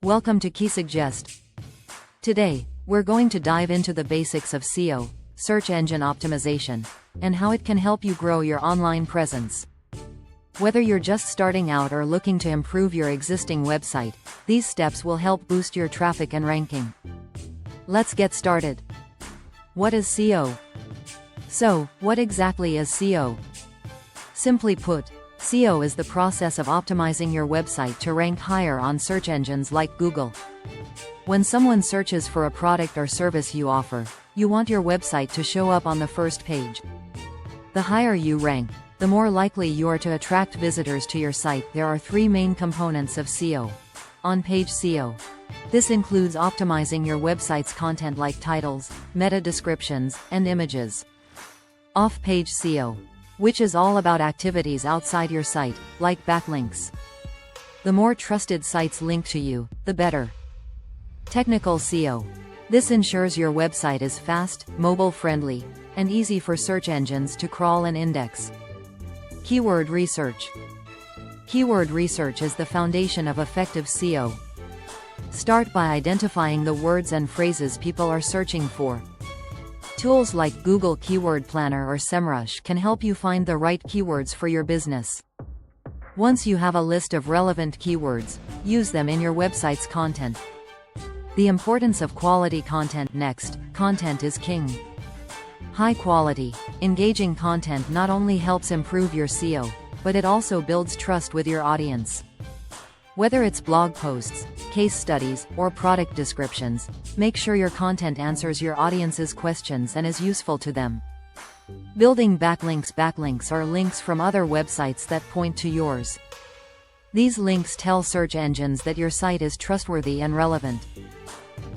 Welcome to Keysuggest. Today, we're going to dive into the basics of SEO, search engine optimization, and how it can help you grow your online presence. Whether you're just starting out or looking to improve your existing website, these steps will help boost your traffic and ranking. Let's get started. What is SEO? So, what exactly is SEO? Simply put, SEO is the process of optimizing your website to rank higher on search engines like Google. When someone searches for a product or service you offer, you want your website to show up on the first page. The higher you rank, the more likely you are to attract visitors to your site. There are three main components of SEO. On-Page SEO. This includes optimizing your website's content like titles, meta descriptions, and images. Off-Page SEO, which is all about activities outside your site, like backlinks. The more trusted sites link to you, the better. Technical SEO. This ensures your website is fast, mobile-friendly, and easy for search engines to crawl and index. Keyword research. Keyword research is the foundation of effective SEO. Start by identifying the words and phrases people are searching for. Tools like Google Keyword Planner or SEMrush can help you find the right keywords for your business. Once you have a list of relevant keywords, use them in your website's content. The importance of quality content. Next, content is king. High quality, engaging content not only helps improve your SEO, but it also builds trust with your audience. Whether it's blog posts, case studies, or product descriptions, make sure your content answers your audience's questions and is useful to them. Building backlinks. Backlinks are links from other websites that point to yours. These links tell search engines that your site is trustworthy and relevant.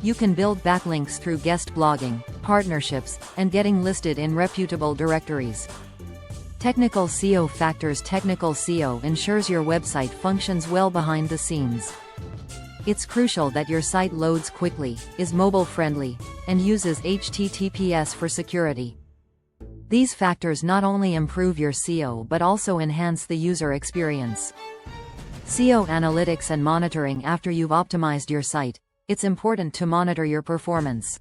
You can build backlinks through guest blogging, partnerships, and getting listed in reputable directories. Technical SEO factors. Technical SEO ensures your website functions well behind the scenes. It's crucial that your site loads quickly, is mobile-friendly, and uses HTTPS for security. These factors not only improve your SEO but also enhance the user experience. SEO analytics and monitoring. After you've optimized your site, it's important to monitor your performance.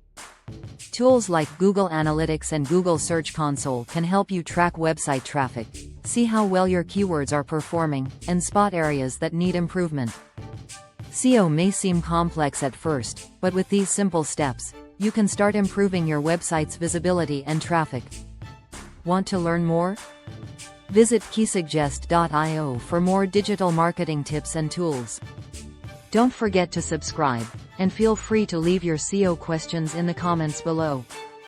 Tools like Google Analytics and Google Search Console can help you track website traffic, see how well your keywords are performing, and spot areas that need improvement. SEO may seem complex at first, but with these simple steps, you can start improving your website's visibility and traffic. Want to learn more? Visit keysuggest.io for more digital marketing tips and tools. Don't forget to subscribe, and feel free to leave your SEO questions in the comments below.